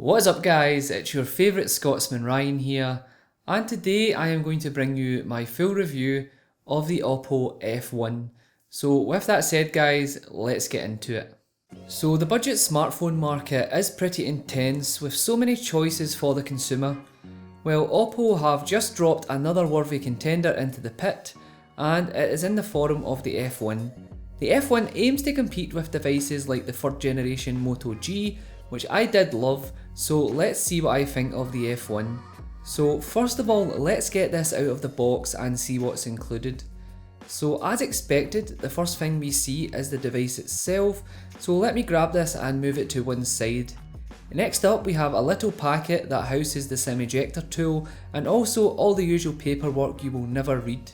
What is up guys, it's your favourite Scotsman Ryan here, and today I am going to bring you my full review of the Oppo F1. So with that said guys, let's get into it. So the budget smartphone market is pretty intense with so many choices for the consumer. Well, Oppo have just dropped another worthy contender into the pit, and it is in the form of the F1. The F1 aims to compete with devices like the 3rd generation Moto G, which I did love, so let's see what I think of the F1. So first of all, let's get this out of the box and see what's included. So as expected, the first thing we see is the device itself, so let me grab this and move it to one side. Next up we have a little packet that houses the SIM ejector tool and also all the usual paperwork you will never read.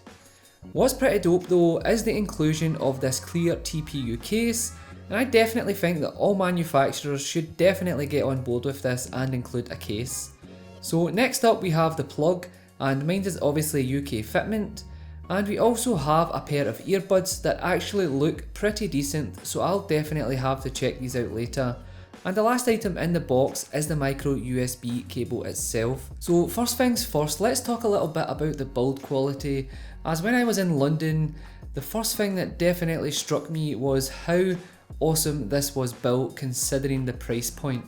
What's pretty dope though is the inclusion of this clear TPU case, and I definitely think that all manufacturers should definitely get on board with this and include a case. So next up we have the plug, and mine is obviously UK fitment, and we also have a pair of earbuds that actually look pretty decent, so I'll definitely have to check these out later. And the last item in the box is the micro USB cable itself. So first things first, let's talk a little bit about the build quality, as when I was in London, the first thing that definitely struck me was how awesome this was built considering the price point.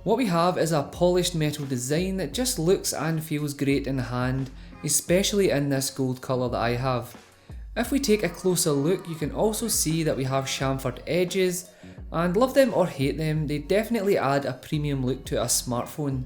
What we have is a polished metal design that just looks and feels great in the hand, especially in this gold colour that I have. If we take a closer look, you can also see that we have chamfered edges, and love them or hate them, they definitely add a premium look to a smartphone.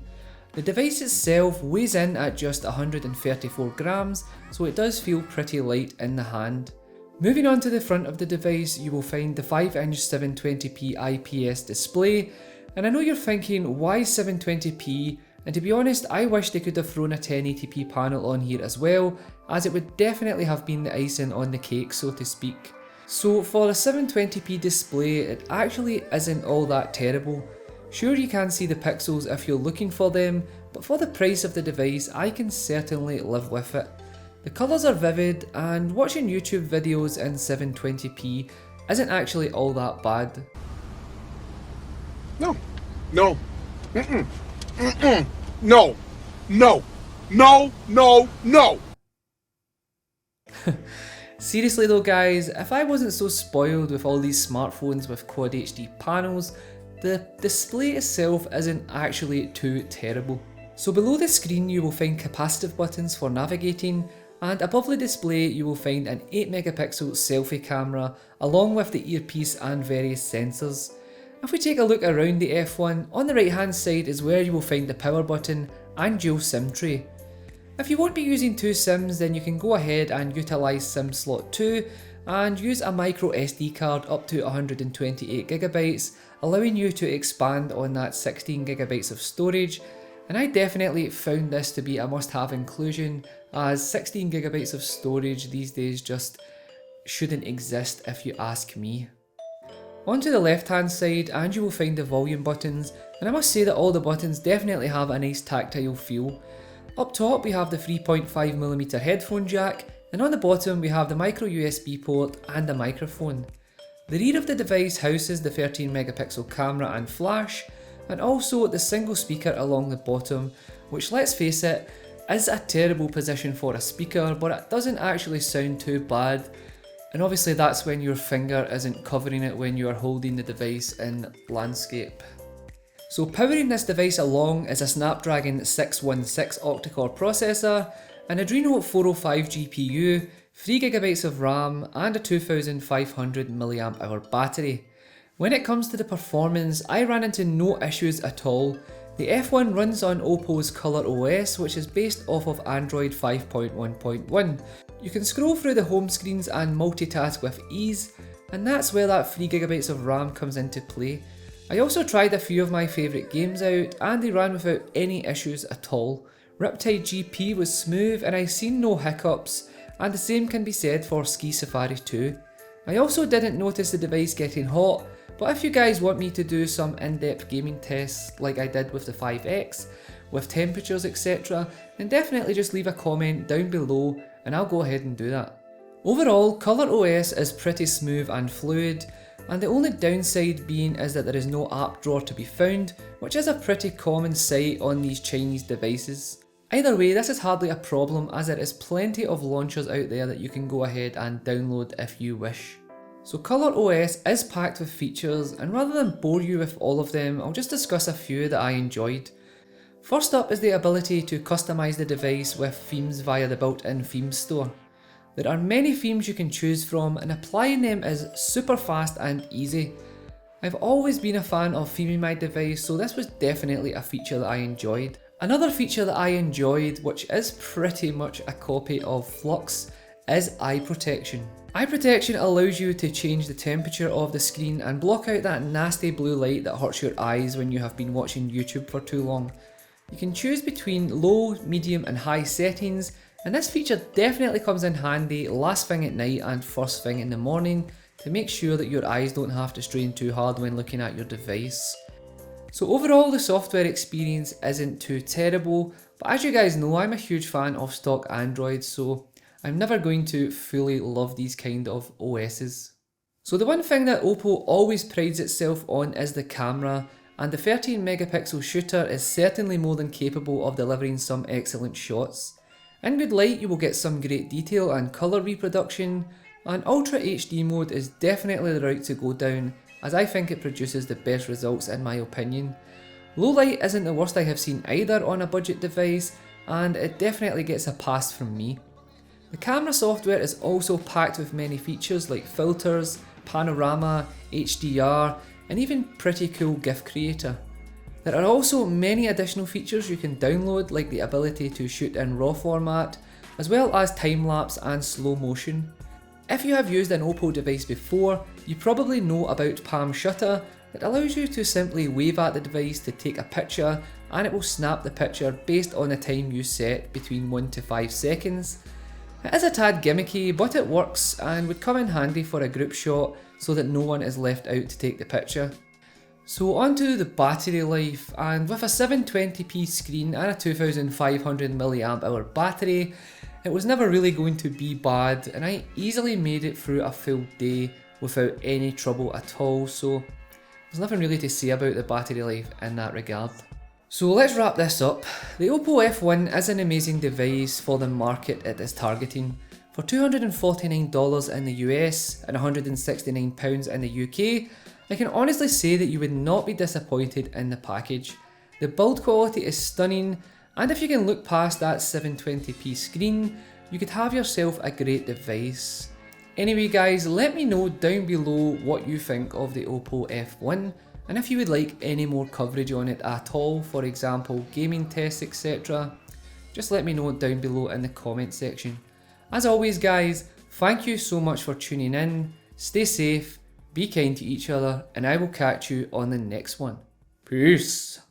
The device itself weighs in at just 134 grams, so it does feel pretty light in the hand. Moving on to the front of the device, you will find the 5-inch 720p IPS display, and I know you're thinking, why 720p? And to be honest, I wish they could have thrown a 1080p panel on here as well, as it would definitely have been the icing on the cake, so to speak. So for a 720p display, it actually isn't all that terrible. Sure, you can see the pixels if you're looking for them, but for the price of the device, I can certainly live with it. The colours are vivid, and watching YouTube videos in 720p isn't actually all that bad. No. No. Mm-mm. Mm-mm. No. No. No. No. No. Seriously though guys, if I wasn't so spoiled with all these smartphones with Quad HD panels, the display itself isn't actually too terrible. So below the screen you will find capacitive buttons for navigating, and above the display you will find an 8 megapixel selfie camera along with the earpiece and various sensors. If we take a look around the F1, on the right hand side is where you will find the power button and dual SIM tray. If you won't be using two SIMs, then you can go ahead and utilise SIM slot 2 and use a microSD card up to 128GB, allowing you to expand on that 16GB of storage. And I definitely found this to be a must-have inclusion, as 16GB of storage these days just shouldn't exist if you ask me. Onto the left hand side and you will find the volume buttons, and I must say that all the buttons definitely have a nice tactile feel. Up top we have the 3.5mm headphone jack, and on the bottom we have the micro USB port and a microphone. The rear of the device houses the 13 megapixel camera and flash, and also the single speaker along the bottom, which, let's face it, is a terrible position for a speaker, but it doesn't actually sound too bad. And obviously that's when your finger isn't covering it when you are holding the device in landscape. So powering this device along is a Snapdragon 616 octa-core processor, an Adreno 405 GPU, 3GB of RAM and a 2500 mAh battery. When it comes to the performance, I ran into no issues at all. The F1 runs on Oppo's ColorOS, which is based off of Android 5.1.1. You can scroll through the home screens and multitask with ease, and that's where that 3GB of RAM comes into play. I also tried a few of my favourite games out, and they ran without any issues at all. Riptide GP was smooth and I seen no hiccups, and the same can be said for Ski Safari 2. I also didn't notice the device getting hot, but if you guys want me to do some in-depth gaming tests like I did with the 5X, with temperatures etc, then definitely just leave a comment down below and I'll go ahead and do that. Overall, ColorOS is pretty smooth and fluid, and the only downside being is that there is no app drawer to be found, which is a pretty common sight on these Chinese devices. Either way, this is hardly a problem as there is plenty of launchers out there that you can go ahead and download if you wish. So ColorOS is packed with features, and rather than bore you with all of them, I'll just discuss a few that I enjoyed. First up is the ability to customize the device with themes via the built-in themes store. There are many themes you can choose from, and applying them is super fast and easy. I've always been a fan of theming my device, so this was definitely a feature that I enjoyed. Another feature that I enjoyed, which is pretty much a copy of Flux, is eye protection. Eye protection allows you to change the temperature of the screen and block out that nasty blue light that hurts your eyes when you have been watching YouTube for too long. You can choose between low, medium and high settings, and this feature definitely comes in handy last thing at night and first thing in the morning to make sure that your eyes don't have to strain too hard when looking at your device. So overall, the software experience isn't too terrible, but as you guys know, I'm a huge fan of stock Android, so I'm never going to fully love these kind of OSs. So the one thing that Oppo always prides itself on is the camera, and the 13 megapixel shooter is certainly more than capable of delivering some excellent shots. In good light you will get some great detail and colour reproduction, and Ultra HD mode is definitely the route to go down, as I think it produces the best results in my opinion. Low light isn't the worst I have seen either on a budget device, and it definitely gets a pass from me. The camera software is also packed with many features like filters, panorama, HDR, and even pretty cool GIF creator. There are also many additional features you can download, like the ability to shoot in RAW format, as well as time-lapse and slow motion. If you have used an Oppo device before, you probably know about Palm Shutter that allows you to simply wave at the device to take a picture, and it will snap the picture based on the time you set between 1 to 5 seconds. It is a tad gimmicky, but it works and would come in handy for a group shot so that no one is left out to take the picture. So onto the battery life, and with a 720p screen and a 2500 mAh battery, it was never really going to be bad, and I easily made it through a full day without any trouble at all, so there's nothing really to say about the battery life in that regard. So let's wrap this up. The Oppo F1 is an amazing device for the market it is targeting. For $249 in the US and £169 in the UK, I can honestly say that you would not be disappointed in the package. The build quality is stunning, and if you can look past that 720p screen, you could have yourself a great device. Anyway guys, let me know down below what you think of the Oppo F1, and if you would like any more coverage on it at all, for example gaming tests etc, just let me know down below in the comment section. As always guys, thank you so much for tuning in, stay safe, be kind to each other, and I will catch you on the next one. Peace!